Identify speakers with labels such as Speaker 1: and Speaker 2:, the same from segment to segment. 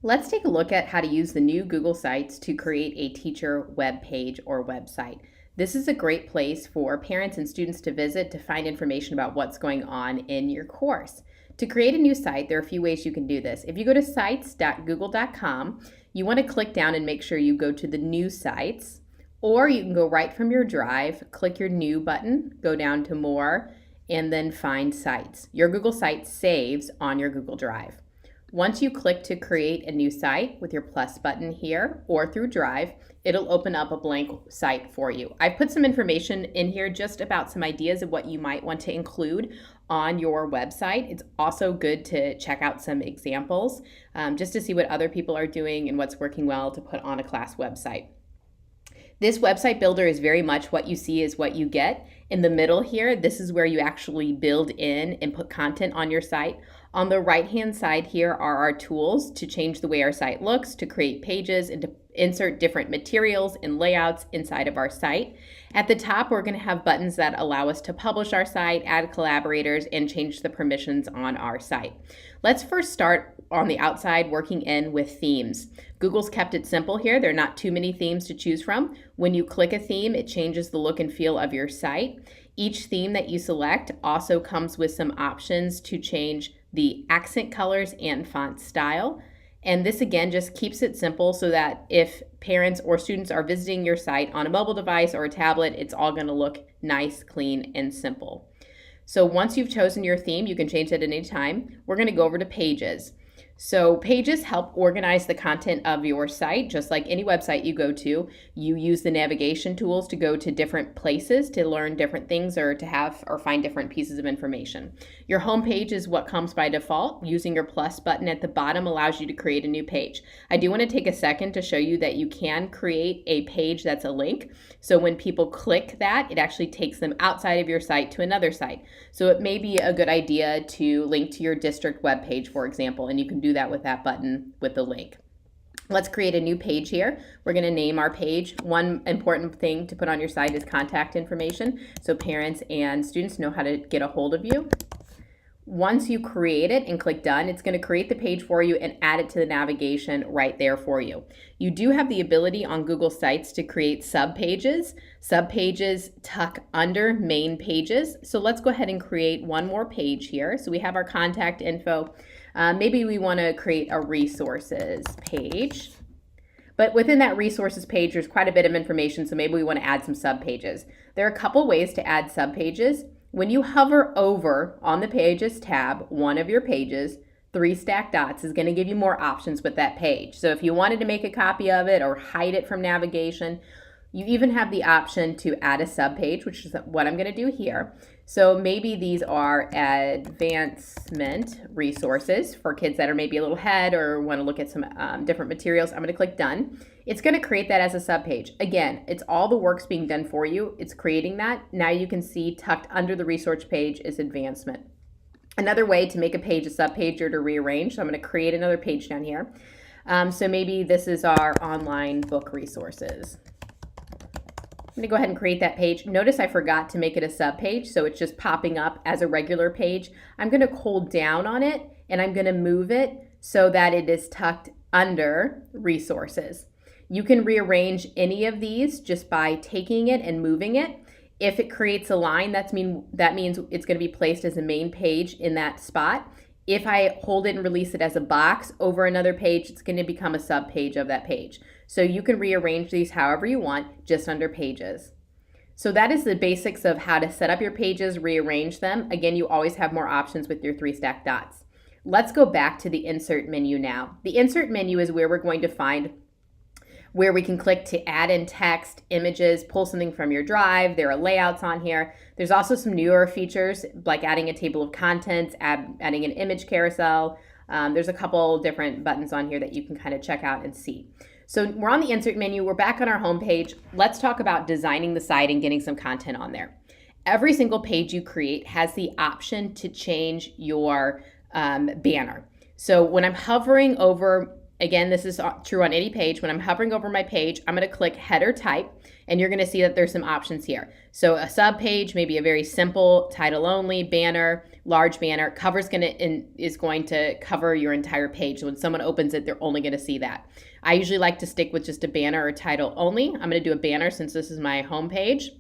Speaker 1: Let's take a look at how to use the new Google Sites to create a teacher web page or website. This is a great place for parents and students to visit to find information about what's going on in your course. To create a new site, there are a few ways you can do this. If you go to sites.google.com, you want to click down and make sure you go to the new sites, or you can go right from your drive, click your new button, go down to more, and then find sites. Your Google site saves on your Google Drive. Once you click to create a new site with your plus button here or through Drive, it'll open up a blank site for you. I've put some information in here just about some ideas of what you might want to include on your website. It's also good to check out some examples just to see what other people are doing and what's working well to put on a class website. This website builder is very much what you see is what you get. In the middle here, this is where you actually build in and put content on your site. On the right-hand side here are our tools to change the way our site looks, to create pages, and to insert different materials and layouts inside of our site. At the top, we're going to have buttons that allow us to publish our site, add collaborators, and change the permissions on our site. Let's first start on the outside working in with themes. Google's kept it simple here. There are not too many themes to choose from. When you click a theme, it changes the look and feel of your site. Each theme that you select also comes with some options to change the accent colors and font style. And this again just keeps it simple so that if parents or students are visiting your site on a mobile device or a tablet, it's all going to look nice, clean, and simple. So once you've chosen your theme, you can change it at any time. We're going to go over to pages. So pages help organize the content of your site. Just like any website you go to, you use the navigation tools to go to different places to learn different things or to have or find different pieces of information. Your home page is what comes by default. Using your plus button at the bottom allows you to create a new page. I do want to take a second to show you that you can create a page that's a link. So when people click that, it actually takes them outside of your site to another site. So it may be a good idea to link to your district webpage, for example, and you can do that with that button with the link. Let's create a new page here. We're going to name our page. One important thing to put on your site is contact information, so parents and students know how to get a hold of you. Once you create it and click done, it's going to create the page for you and add it to the navigation right there for you. You do have the ability on Google Sites to create subpages. Subpages tuck under main pages. So let's go ahead and create one more page here. So we have our contact info. Maybe we want to create a resources page. But within that resources page, there's quite a bit of information, so maybe we want to add some subpages. There are a couple ways to add subpages. When you hover over on the Pages tab, one of your pages, 3 stacked dots is going to give you more options with that page. So if you wanted to make a copy of it or hide it from navigation, you even have the option to add a subpage, which is what I'm going to do here. So maybe these are advancement resources for kids that are maybe a little ahead or want to look at some different materials. I'm going to click done. It's going to create that as a subpage. Again, it's all the work's being done for you. It's creating that. Now you can see tucked under the resource page is advancement. Another way to make a page a subpage or to rearrange. So I'm going to create another page down here. So maybe this is our online book resources. I'm going to go ahead and create that page. Notice I forgot to make it a subpage, so it's just popping up as a regular page. I'm going to hold down on it and I'm going to move it so that it is tucked under resources. You can rearrange any of these just by taking it and moving it. If it creates a line, that means it's going to be placed as a main page in that spot. If I hold it and release it as a box over another page, it's going to become a subpage of that page. So you can rearrange these however you want, just under pages. So that is the basics of how to set up your pages, rearrange them. Again, you always have more options with your 3 stacked dots. Let's go back to the insert menu now. The insert menu is where we're going to find where we can click to add in text, images, pull something from your drive. There are layouts on here. There's also some newer features like adding a table of contents, adding an image carousel. There's a couple different buttons on here that you can kind of check out and see. So we're on the insert menu. We're back on our home page. Let's talk about designing the site and getting some content on there. Every single page you create has the option to change your banner. So when I'm hovering over, again, this is true on any page. When I'm hovering over my page, I'm going to click header type, and you're going to see that there's some options here. So a sub page, maybe a very simple title only banner. large banner. Is going to cover your entire page. So when someone opens it, they're only going to see that. I usually like to stick with just a banner or title only. I'm going to do a banner since this is my home page.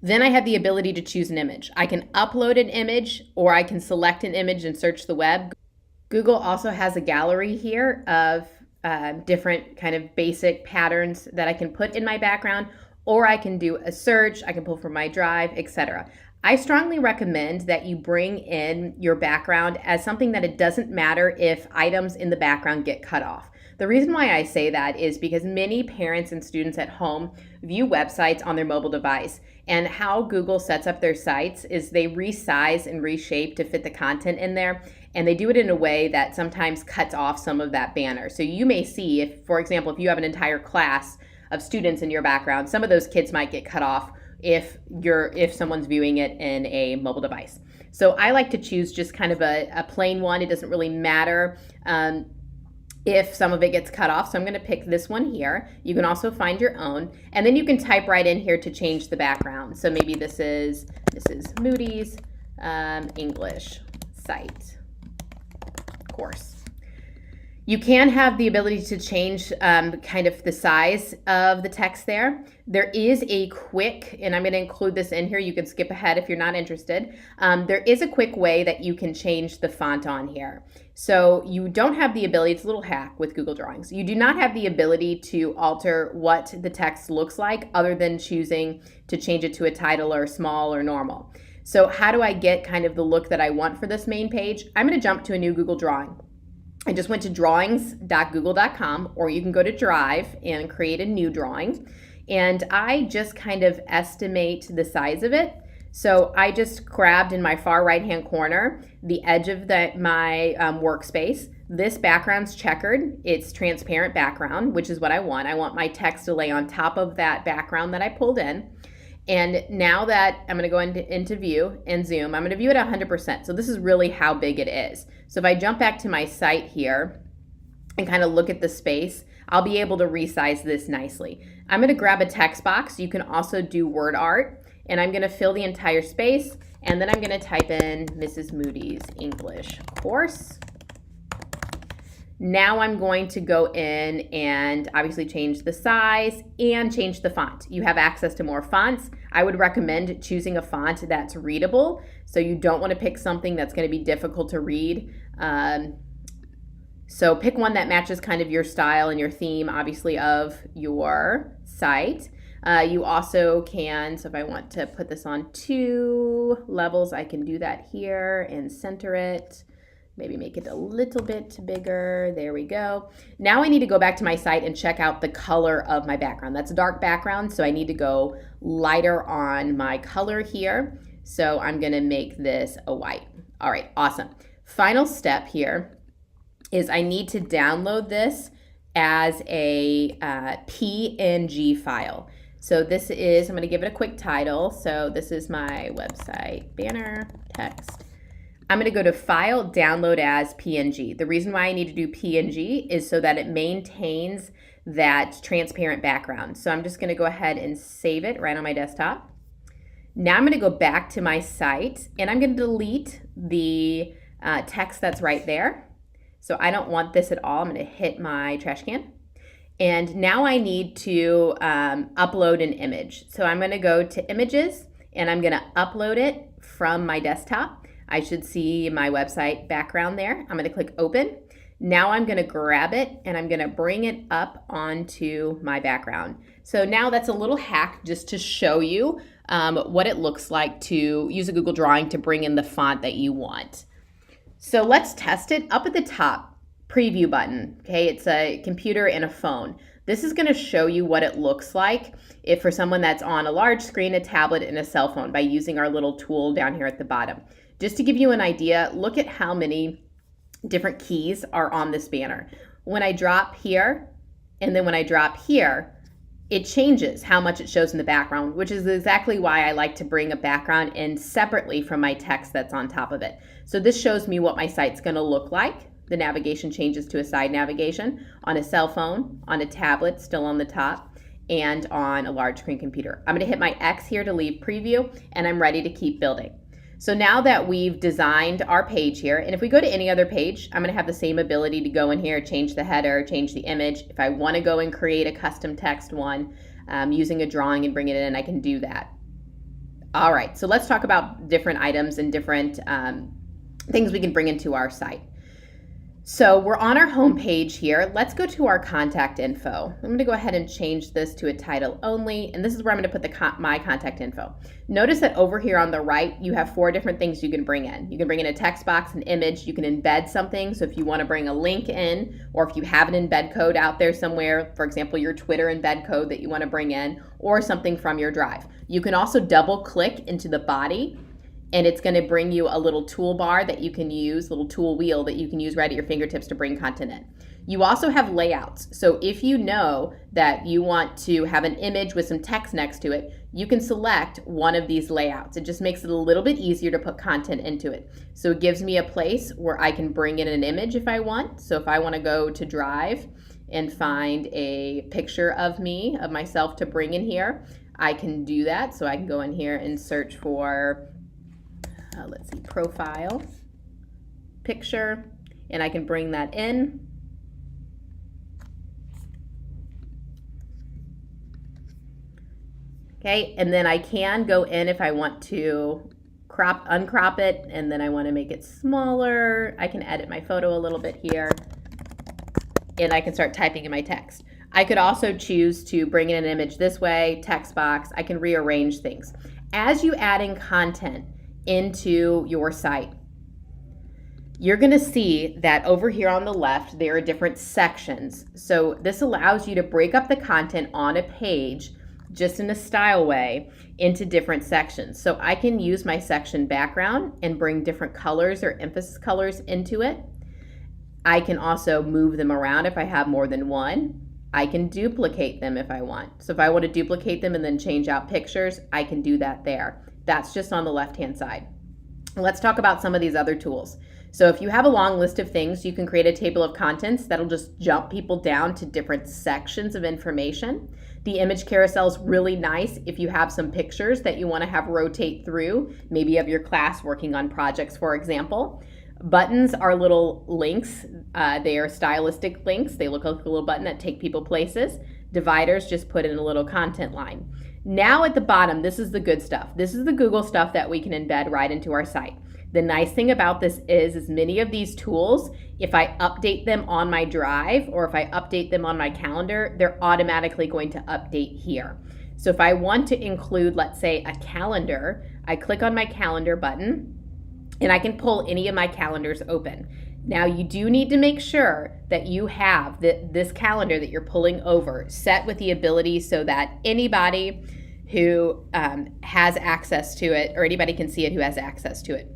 Speaker 1: Then I have the ability to choose an image. I can upload an image, or I can select an image and search the web. Google also has a gallery here of different kind of basic patterns that I can put in my background, or I can do a search, I can pull from my drive, etc. I strongly recommend that you bring in your background as something that it doesn't matter if items in the background get cut off. The reason why I say that is because many parents and students at home view websites on their mobile device, and how Google sets up their sites is they resize and reshape to fit the content in there, and they do it in a way that sometimes cuts off some of that banner. So you may see, if, for example, if you have an entire class of students in your background, some of those kids might get cut off if someone's viewing it in a mobile device. So I like to choose just kind of a plain one. It doesn't really matter if some of it gets cut off. So I'm going to pick this one here. You can also find your own, and then you can type right in here to change the background. So maybe this is Moody's English site course. You can have the ability to change kind of the size of the text there. There is a quick, and I'm going to include this in here. You can skip ahead if you're not interested. There is a quick way that you can change the font on here. So you don't have the ability, it's a little hack with Google Drawings. You do not have the ability to alter what the text looks like other than choosing to change it to a title or small or normal. So how do I get kind of the look that I want for this main page? I'm going to jump to a new Google Drawing. I just went to drawings.google.com, or you can go to Drive and create a new drawing. And I just kind of estimate the size of it. So I just grabbed in my far right-hand corner the edge of my workspace. This background's checkered. It's transparent background, which is what I want. I want my text to lay on top of that background that I pulled in. And now that I'm going to go into view and zoom, I'm going to view it at 100%. So this is really how big it is. So if I jump back to my site here and kind of look at the space, I'll be able to resize this nicely. I'm going to grab a text box. You can also do word art, and I'm going to fill the entire space, and then I'm going to type in Mrs. Moody's English course. Now I'm going to go in and obviously change the size and change the font. You have access to more fonts. I would recommend choosing a font that's readable. So you don't want to pick something that's going to be difficult to read. So pick one that matches kind of your style and your theme, obviously, of your site. You also can, so if I want to put this on 2 levels, I can do that here and center it. Maybe make it a little bit bigger. There we go. Now I need to go back to my site and check out the color of my background. That's a dark background, so I need to go lighter on my color here. So I'm gonna make this a white. All right, awesome. Final step here is I need to download this as a PNG file. So this is, I'm gonna give it a quick title. So this is my website, banner, text. I'm going to go to File, Download as PNG. The reason why I need to do PNG is so that it maintains that transparent background. So I'm just going to go ahead and save it right on my desktop. Now I'm going to go back to my site, and I'm going to delete the text that's right there. So I don't want this at all. I'm going to hit my trash can. And now I need to upload an image. So I'm going to go to Images, and I'm going to upload it from my desktop. I should see my website background there. I'm going to click Open. Now I'm going to grab it and I'm going to bring it up onto my background. So now that's a little hack just to show you what it looks like to use a Google Drawing to bring in the font that you want. So let's test it. Up at the top, preview button. Okay, it's a computer and a phone. This is going to show you what it looks like if for someone that's on a large screen, a tablet, and a cell phone by using our little tool down here at the bottom. Just to give you an idea, look at how many different keys are on this banner. When I drop here, and then when I drop here, it changes how much it shows in the background, which is exactly why I like to bring a background in separately from my text that's on top of it. So this shows me what my site's going to look like. The navigation changes to a side navigation on a cell phone, on a tablet, still on the top, and on a large screen computer. I'm going to hit my X here to leave preview, and I'm ready to keep building. So now that we've designed our page here, and if we go to any other page, I'm going to have the same ability to go in here, change the header, change the image. If I want to go and create a custom text one using a drawing and bring it in, I can do that. All right, so let's talk about different items and different things we can bring into our site. So we're on our home page here. Let's go to our contact info. I'm going to go ahead and change this to a title only, and this is where I'm going to put my contact info. Notice that over here on the right, you have 4 different things you can bring in. You can bring in a text box, an image, you can embed something. So if you want to bring a link in, or if you have an embed code out there somewhere, for example, your Twitter embed code that you want to bring in, or something from your drive. You can also double click into the body, and it's going to bring you a little toolbar that you can use, little tool wheel that you can use right at your fingertips to bring content in. You also have layouts. So if you know that you want to have an image with some text next to it, you can select one of these layouts. It just makes it a little bit easier to put content into it. So it gives me a place where I can bring in an image if I want. So if I want to go to Drive and find a picture of me, of myself to bring in here, I can do that. So I can go in here and search for let's see, profile, picture, and I can bring that in. Okay, and then I can go in if I want to uncrop it, and then I want to make it smaller. I can edit my photo a little bit here, and I can start typing in my text. I could also choose to bring in an image this way, text box. I can rearrange things. As you add in content into your site, you're going to see that over here on the left there are different sections. So this allows you to break up the content on a page just in a style way into different sections. So I can use my section background and bring different colors or emphasis colors into it. I can also move them around if I have more than one. I can duplicate them if I want. So if I want to duplicate them and then change out pictures, I can do that there. That's just on the left-hand side. Let's talk about some of these other tools. So if you have a long list of things, you can create a table of contents that'll just jump people down to different sections of information. The image carousel is really nice if you have some pictures that you want to have rotate through, maybe of your class working on projects, for example. Buttons are little links. They are stylistic links. They look like a little button that take people places. Dividers just put in a little content line. Now at the bottom, this is the good stuff. This is the Google stuff that we can embed right into our site. The nice thing about this is many of these tools, if I update them on my drive or if I update them on my calendar, they're automatically going to update here. So if I want to include, let's say, a calendar, I click on my calendar button and I can pull any of my calendars open. Now you do need to make sure that you have this calendar that you're pulling over set with the ability so that anybody who has access to it, or anybody can see it who has access to it.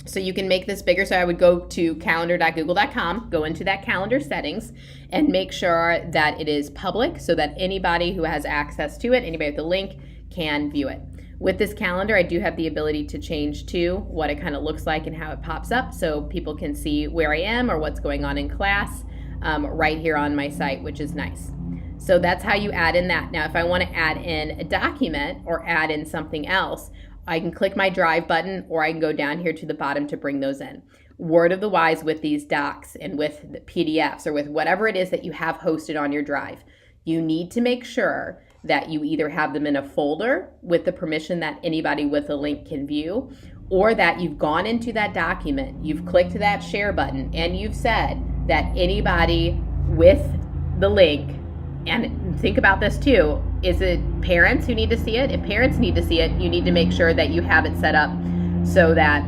Speaker 1: So you can make this bigger. So I would go to calendar.google.com, go into that calendar settings, and make sure that it is public so that anybody who has access to it, anybody with the link, can view it. With this calendar, I do have the ability to change to what it kind of looks like and how it pops up so people can see where I am or what's going on in class right here on my site, which is nice. So that's how you add in that. Now, if I want to add in a document or add in something else, I can click my Drive button or I can go down here to the bottom to bring those in. Word of the wise with these docs and with the PDFs or with whatever it is that you have hosted on your Drive, you need to make sure that you either have them in a folder with the permission that anybody with a link can view, or that you've gone into that document, you've clicked that share button, and you've said that anybody with the link, and think about this too, is it parents who need to see it? If parents need to see it, you need to make sure that you have it set up so that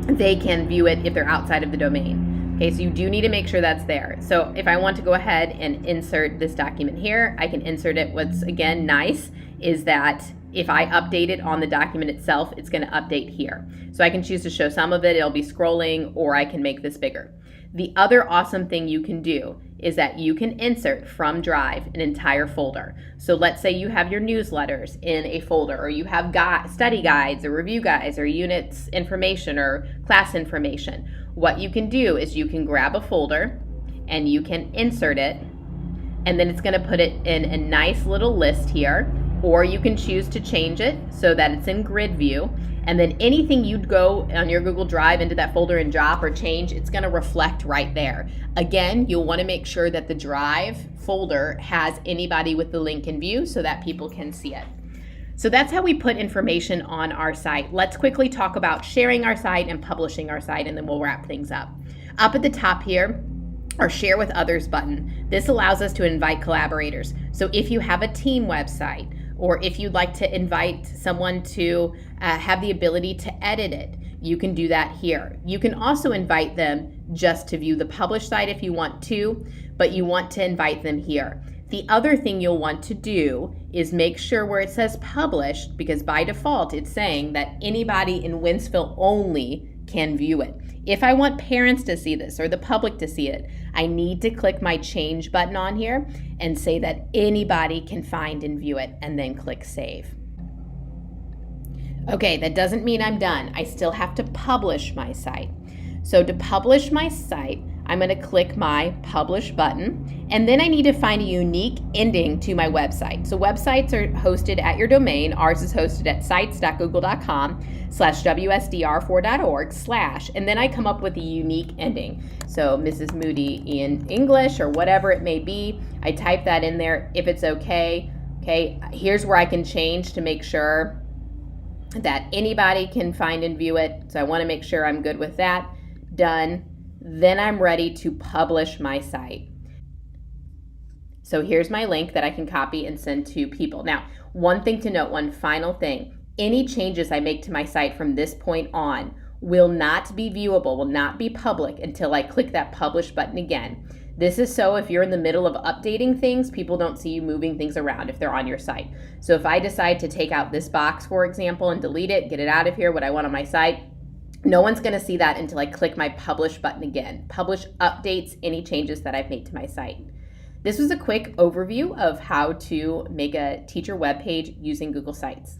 Speaker 1: they can view it if they're outside of the domain. Okay, so you do need to make sure that's there. So if I want to go ahead and insert this document here, I can insert it. What's again nice is that if I update it on the document itself, it's going to update here. So I can choose to show some of it, it'll be scrolling, or I can make this bigger. The other awesome thing you can do is that you can insert from Drive an entire folder. So let's say you have your newsletters in a folder, or you have study guides or review guides or units information or class information. What you can do is you can grab a folder and you can insert it, and then it's going to put it in a nice little list here or you can choose to change it so that it's in grid view. And then anything you'd go on your Google Drive into that folder and drop or change, it's going to reflect right there. Again, you'll want to make sure that the Drive folder has anybody with the link in view so that people can see it. So that's how we put information on our site. Let's quickly talk about sharing our site and publishing our site, and then we'll wrap things up. Up at the top here, our Share with Others button. This allows us to invite collaborators. So if you have a team website, or if you'd like to invite someone to have the ability to edit it, you can do that here. You can also invite them just to view the published site if you want to, but you want to invite them here. The other thing you'll want to do is make sure where it says published, because by default it's saying that anybody in Wentzville only can view it. If I want parents to see this or the public to see it, I need to click my change button on here and say that anybody can find and view it, and then click save. Okay, that doesn't mean I'm done. I still have to publish my site. So to publish my site, I'm going to click my publish button, and then I need to find a unique ending to my website. So websites are hosted at your domain. Ours is hosted at sites.google.com/wsdr4.org/ and then I come up with a unique ending. So Mrs. Moody in English or whatever it may be, I type that in there if it's okay. Okay, here's where I can change to make sure that anybody can find and view it. So I want to make sure I'm good with that. Done. Then I'm ready to publish my site. So here's my link that I can copy and send to people. Now, one thing to note, one final thing, any changes I make to my site from this point on will not be viewable, will not be public until I click that publish button again. This is so if you're in the middle of updating things, people don't see you moving things around if they're on your site. So if I decide to take out this box, for example, and delete it, get it out of here, what I want on my site, no one's going to see that until I click my publish button again. Publish updates any changes that I've made to my site. This was a quick overview of how to make a teacher web page using Google Sites.